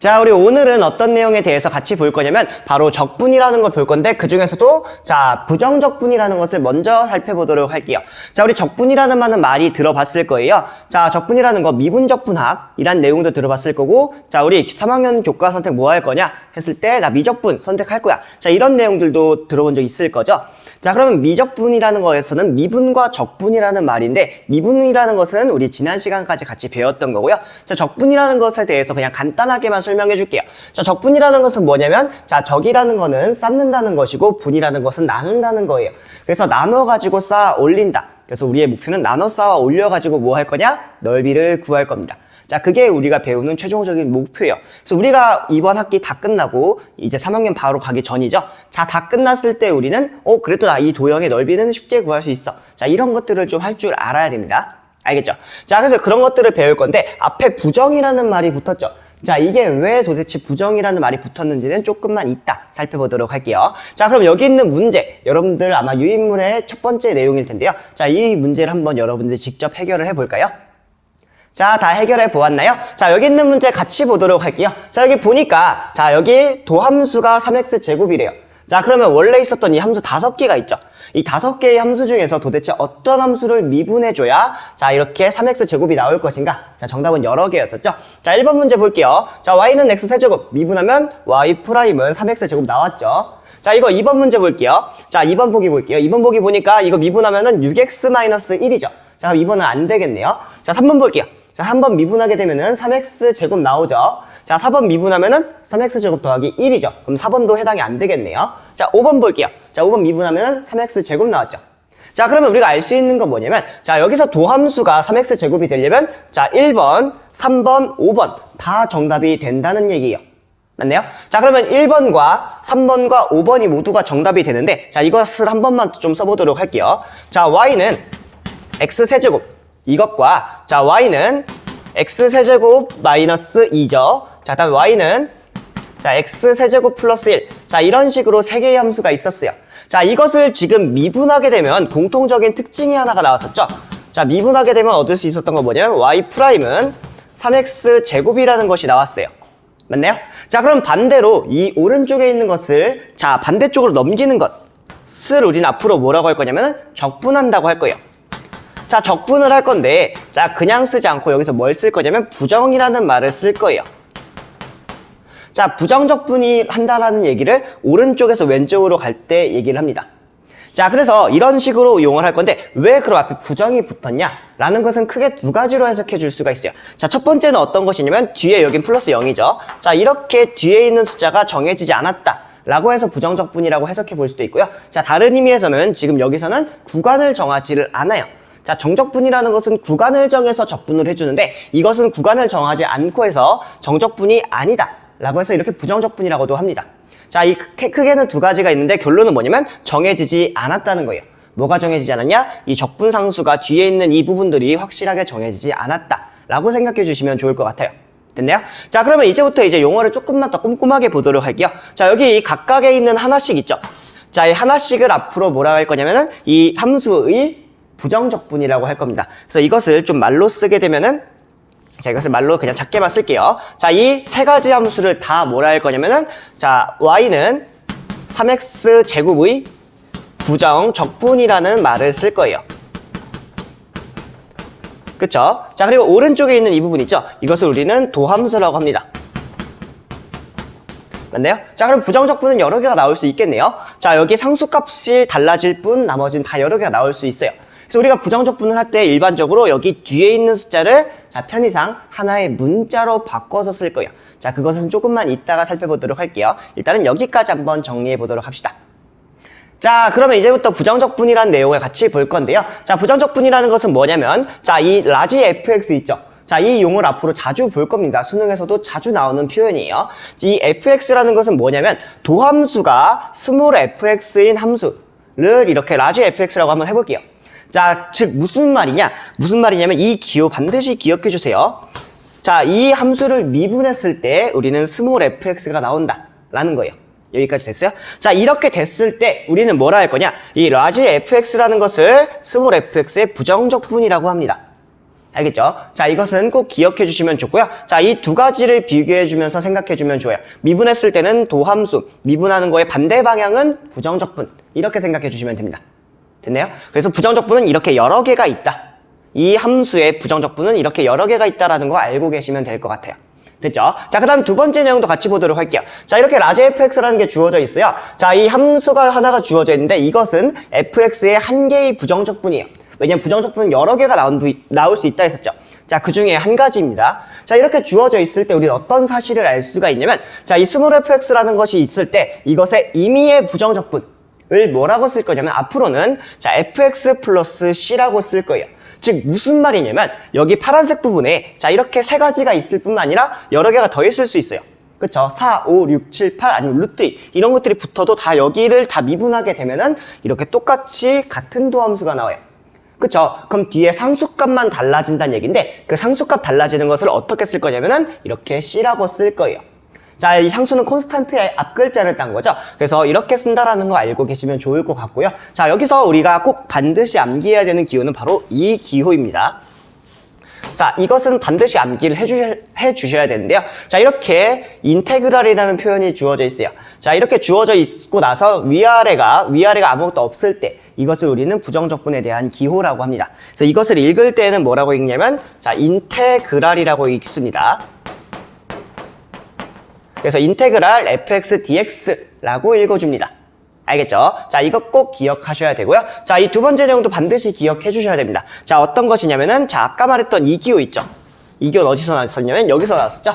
자, 우리 오늘은 어떤 내용에 대해서 같이 볼 거냐면 바로 적분이라는 걸 볼 건데 그 중에서도 자, 부정적분이라는 것을 먼저 살펴보도록 할게요. 자, 우리 적분이라는 말은 많이 들어봤을 거예요. 자, 적분이라는 거 미분적분학이란 내용도 들어봤을 거고, 자, 우리 3학년 교과 선택 뭐 할 거냐 했을 때 나 미적분 선택할 거야. 자, 이런 내용들도 들어본 적 있을 거죠. 자, 그러면 미적분이라는 거에서는 미분과 적분이라는 말인데, 미분이라는 것은 우리 지난 시간까지 같이 배웠던 거고요. 자, 적분이라는 것에 대해서 그냥 간단하게만 설명해 줄게요. 자, 적분이라는 것은 뭐냐면, 자, 적이라는 거는 쌓는다는 것이고, 분이라는 것은 나눈다는 거예요. 그래서 나눠가지고 쌓아 올린다. 그래서 우리의 목표는 나눠 쌓아 올려가지고 뭐 할 거냐? 넓이를 구할 겁니다. 자, 그게 우리가 배우는 최종적인 목표예요. 그래서 우리가 이번 학기 다 끝나고 이제 3학년 바로 가기 전이죠. 자, 다 끝났을 때 우리는 그래도 나 이 도형의 넓이는 쉽게 구할 수 있어. 자, 이런 것들을 좀 할 줄 알아야 됩니다. 알겠죠? 자, 그래서 그런 것들을 배울 건데 앞에 부정이라는 말이 붙었죠. 자, 이게 왜 도대체 부정이라는 말이 붙었는지는 조금만 이따 살펴보도록 할게요. 자, 그럼 여기 있는 문제, 여러분들 아마 유인물의 첫 번째 내용일 텐데요. 자, 이 문제를 한번 여러분들 직접 해결을 해볼까요? 자, 다 해결해 보았나요? 자, 여기 있는 문제 같이 보도록 할게요. 자, 여기 보니까, 자, 여기 도함수가 3x제곱이래요. 자, 그러면 원래 있었던 이 함수 5개가 있죠. 이 5개의 함수 중에서 도대체 어떤 함수를 미분해줘야, 자, 이렇게 3x제곱이 나올 것인가? 자, 정답은 여러 개였었죠. 자, 1번 문제 볼게요. 자, y는 x세제곱, 미분하면 y''은 3x제곱 나왔죠. 자, 이거 2번 문제 볼게요. 자, 2번 보기 볼게요. 2번 보기 보니까 이거 미분하면은 6x-1이죠. 자, 그럼 2번은 안 되겠네요. 자, 3번 볼게요. 자, 3번 미분하게 되면은 3x제곱 나오죠. 자, 4번 미분하면은 3x제곱 더하기 1이죠. 그럼 4번도 해당이 안 되겠네요. 자, 5번 볼게요. 자, 5번 미분하면은 3x제곱 나왔죠. 자, 그러면 우리가 알 수 있는 건 뭐냐면, 자, 여기서 도함수가 3x제곱이 되려면, 자, 1번, 3번, 5번 다 정답이 된다는 얘기예요. 맞나요? 자, 그러면 1번과 3번과 5번이 모두가 정답이 되는데, 자, 이것을 한 번만 좀 써보도록 할게요. 자, y는 x세제곱. 이것과, 자, y는 x세제곱 마이너스 2죠. 자, 다음 y는, 자, x세제곱 플러스 1. 자, 이런 식으로 3개의 함수가 있었어요. 자, 이것을 지금 미분하게 되면 공통적인 특징이 하나가 나왔었죠. 자, 미분하게 되면 얻을 수 있었던 건 뭐냐면 y''은 3x제곱이라는 것이 나왔어요. 맞나요? 자, 그럼 반대로 이 오른쪽에 있는 것을, 자, 반대쪽으로 넘기는 것을 우리는 앞으로 뭐라고 할 거냐면 적분한다고 할 거예요. 자, 적분을 할 건데, 자, 그냥 쓰지 않고 여기서 뭘 쓸 거냐면 부정이라는 말을 쓸 거예요. 자, 부정적분이 한다라는 얘기를 오른쪽에서 왼쪽으로 갈 때 얘기를 합니다. 자, 그래서 이런 식으로 이용을 할 건데 왜 그럼 앞에 부정이 붙었냐? 라는 것은 크게 2가지로 해석해 줄 수가 있어요. 자, 첫 번째는 어떤 것이냐면 뒤에 여긴 플러스 0이죠. 자, 이렇게 뒤에 있는 숫자가 정해지지 않았다 라고 해서 부정적분이라고 해석해 볼 수도 있고요. 자, 다른 의미에서는 지금 여기서는 구간을 정하지를 않아요. 자, 정적분이라는 것은 구간을 정해서 적분을 해주는데 이것은 구간을 정하지 않고 해서 정적분이 아니다 라고 해서 이렇게 부정적분이라고도 합니다. 자, 이 크게는 2가지가 있는데 결론은 뭐냐면 정해지지 않았다는 거예요. 뭐가 정해지지 않았냐? 이 적분상수가 뒤에 있는 이 부분들이 확실하게 정해지지 않았다 라고 생각해 주시면 좋을 것 같아요. 됐나요? 자, 그러면 이제부터 이제 용어를 조금만 더 꼼꼼하게 보도록 할게요. 자, 여기 각각에 있는 하나씩 있죠. 자, 이 하나씩을 앞으로 뭐라고 할 거냐면은 이 함수의 부정적분이라고 할 겁니다. 그래서 이것을 좀 말로 쓰게 되면은, 자, 이것을 말로 그냥 작게만 쓸게요. 자, 이 3가지 함수를 다 뭐라 할 거냐면은, 자, y는 3x제곱의 부정적분이라는 말을 쓸 거예요. 그쵸? 자, 그리고 오른쪽에 있는 이 부분 있죠? 이것을 우리는 도함수라고 합니다. 맞나요? 자, 그럼 부정적분은 여러 개가 나올 수 있겠네요. 자, 여기 상수값이 달라질 뿐 나머지는 다 여러 개가 나올 수 있어요. 그래서 우리가 부정적분을 할 때 일반적으로 여기 뒤에 있는 숫자를, 자, 편의상 하나의 문자로 바꿔서 쓸 거예요. 자, 그것은 조금만 이따가 살펴보도록 할게요. 일단은 여기까지 한번 정리해 보도록 합시다. 자, 그러면 이제부터 부정적분이라는 내용을 같이 볼 건데요. 자, 부정적분이라는 것은 뭐냐면, 자, 이 라지 fx 있죠? 자, 이 용어를 앞으로 자주 볼 겁니다. 수능에서도 자주 나오는 표현이에요. 이 fx라는 것은 뭐냐면 도함수가 스몰 fx인 함수를 이렇게 라지 fx라고 한번 해볼게요. 자, 즉 무슨 말이냐? 무슨 말이냐면 이 기호 반드시 기억해 주세요. 자, 이 함수를 미분했을 때 우리는 스몰 fx가 나온다 라는 거예요. 여기까지 됐어요? 자, 이렇게 됐을 때 우리는 뭐라 할 거냐? 이 라지 fx라는 것을 스몰 fx의 부정적분이라고 합니다. 알겠죠? 자, 이것은 꼭 기억해 주시면 좋고요. 자, 이 두 가지를 비교해 주면서 생각해 주면 좋아요. 미분했을 때는 도함수, 미분하는 거의 반대 방향은 부정적분. 이렇게 생각해 주시면 됩니다. 됐나요? 그래서 부정적분은 이렇게 여러 개가 있다. 이 함수의 부정적분은 이렇게 여러 개가 있다라는 거 알고 계시면 될 것 같아요. 됐죠? 자, 그 다음 두 번째 내용도 같이 보도록 할게요. 자, 이렇게 라지 fx라는 게 주어져 있어요. 자, 이 함수가 하나가 주어져 있는데 이것은 fx의 한 개의 부정적분이에요. 왜냐면 부정적분은 여러 개가 나올 수 있다 했었죠. 자, 그 중에 한 가지입니다. 자, 이렇게 주어져 있을 때 우리는 어떤 사실을 알 수가 있냐면, 자, 이 스몰 fx라는 것이 있을 때 이것의 임의의 부정적분을 뭐라고 쓸 거냐면 앞으로는 자, fx 플러스 c라고 쓸 거예요. 즉 무슨 말이냐면 여기 파란색 부분에 자, 이렇게 세 가지가 있을 뿐만 아니라 여러 개가 더 있을 수 있어요. 그쵸? 4, 5, 6, 7, 8 아니면 루트 2 이런 것들이 붙어도 다 여기를 다 미분하게 되면은 이렇게 똑같이 같은 도함수가 나와요. 그쵸? 그럼 뒤에 상수값만 달라진다는 얘기인데 그 상수값 달라지는 것을 어떻게 쓸 거냐면은 이렇게 C라고 쓸 거예요. 자, 이 상수는 콘스탄트의 앞글자를 딴 거죠. 그래서 이렇게 쓴다라는 거 알고 계시면 좋을 것 같고요. 자, 여기서 우리가 꼭 반드시 암기해야 되는 기호는 바로 이 기호입니다. 자, 이것은 반드시 암기를 해주셔야 되는데요. 자, 이렇게 인테그랄이라는 표현이 주어져 있어요. 자, 이렇게 주어져 있고 나서 위아래가 아무것도 없을 때 이것을 우리는 부정적분에 대한 기호라고 합니다. 그래서 이것을 읽을 때는 뭐라고 읽냐면 자, 인테그랄이라고 읽습니다. 그래서 인테그랄 fx dx라고 읽어줍니다. 알겠죠? 자, 이거 꼭 기억하셔야 되고요. 자, 이 두 번째 내용도 반드시 기억해 주셔야 됩니다. 자, 어떤 것이냐면은 자, 아까 말했던 이 기호 있죠? 이 기호는 어디서 나왔었냐면 여기서 나왔었죠?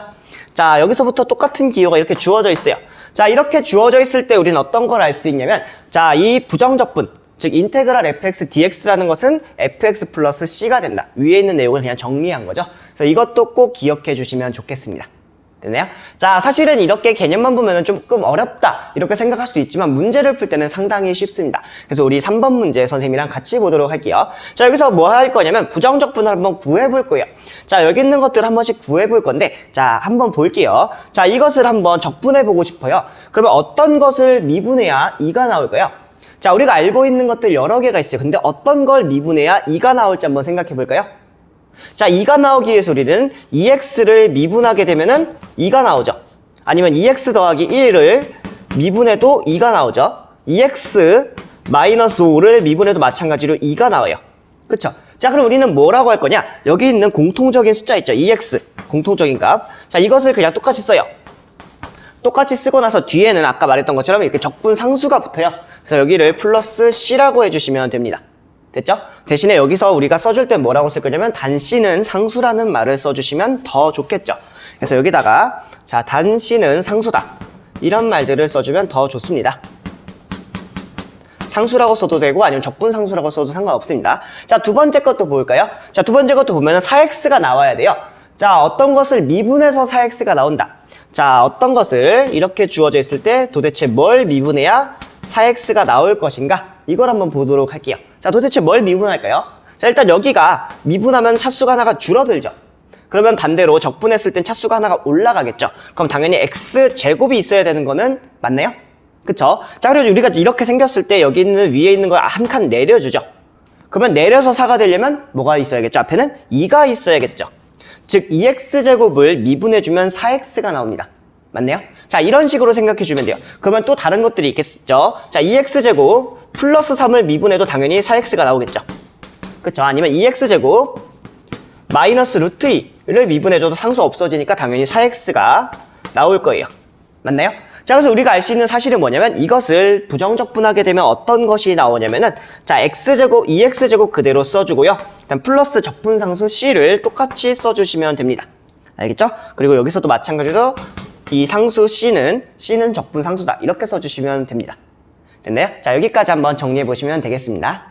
자, 여기서부터 똑같은 기호가 이렇게 주어져 있어요. 자, 이렇게 주어져 있을 때 우리는 어떤 걸 알 수 있냐면 자, 이 부정적분 즉 인테그랄 fx dx라는 것은 fx 플러스 c가 된다. 위에 있는 내용을 그냥 정리한 거죠. 그래서 이것도 꼭 기억해 주시면 좋겠습니다. 됐나요? 자, 사실은 이렇게 개념만 보면 조금 어렵다 이렇게 생각할 수 있지만 문제를 풀 때는 상당히 쉽습니다. 그래서 우리 3번 문제 선생님이랑 같이 보도록 할게요. 자, 여기서 뭐 할 거냐면 부정적분을 한번 구해볼 거예요. 자, 여기 있는 것들을 한 번씩 구해볼 건데 자, 한번 볼게요. 자, 이것을 한번 적분해 보고 싶어요. 그러면 어떤 것을 미분해야 2가 나올까요? 자, 우리가 알고 있는 것들 여러 개가 있어요. 근데 어떤 걸 미분해야 2가 나올지 한번 생각해 볼까요? 자, 2가 나오기 위해서 우리는 2x를 미분하게 되면은 2가 나오죠. 아니면 2x 더하기 1을 미분해도 2가 나오죠. 2x 마이너스 5를 미분해도 마찬가지로 2가 나와요. 그쵸? 자, 그럼 우리는 뭐라고 할 거냐? 여기 있는 공통적인 숫자 있죠. 2x 공통적인 값. 자, 이것을 그냥 똑같이 써요. 똑같이 쓰고 나서 뒤에는 아까 말했던 것처럼 이렇게 적분 상수가 붙어요. 그래서 여기를 플러스 c라고 해주시면 됩니다. 됐죠? 대신에 여기서 우리가 써줄 때 뭐라고 쓸 거냐면 단 c는 상수라는 말을 써주시면 더 좋겠죠. 그래서 여기다가 자, 단 c는 상수다 이런 말들을 써주면 더 좋습니다. 상수라고 써도 되고 아니면 적분 상수라고 써도 상관없습니다. 자, 두 번째 것도 볼까요? 자, 두 번째 것도 보면은 4x가 나와야 돼요. 자, 어떤 것을 미분해서 4x가 나온다. 자, 어떤 것을 이렇게 주어져 있을 때 도대체 뭘 미분해야 4x가 나올 것인가? 이걸 한번 보도록 할게요. 자, 도대체 뭘 미분할까요? 자, 일단 여기가 미분하면 차수가 하나가 줄어들죠. 그러면 반대로 적분했을 땐 차수가 하나가 올라가겠죠. 그럼 당연히 x제곱이 있어야 되는 거는 맞나요? 그쵸? 자, 그리고 우리가 이렇게 생겼을 때 여기 있는 위에 있는 걸 한 칸 내려주죠. 그러면 내려서 4가 되려면 뭐가 있어야겠죠? 앞에는 2가 있어야겠죠. 즉 2x제곱을 미분해주면 4x가 나옵니다. 맞네요? 자, 이런 식으로 생각해주면 돼요. 그러면 또 다른 것들이 있겠죠? 자, 2x제곱 플러스 3을 미분해도 당연히 4x가 나오겠죠. 그쵸? 아니면 2x제곱 마이너스 루트 2를 미분해줘도 상수 없어지니까 당연히 4x가 나올 거예요. 맞나요? 자, 그래서 우리가 알 수 있는 사실은 뭐냐면 이것을 부정적분하게 되면 어떤 것이 나오냐면은 자, x제곱, 2x제곱 그대로 써주고요. 일단 플러스 적분상수 c를 똑같이 써주시면 됩니다. 알겠죠? 그리고 여기서도 마찬가지로 이 상수 c는 적분상수다 이렇게 써주시면 됩니다. 됐나요? 자, 여기까지 한번 정리해 보시면 되겠습니다.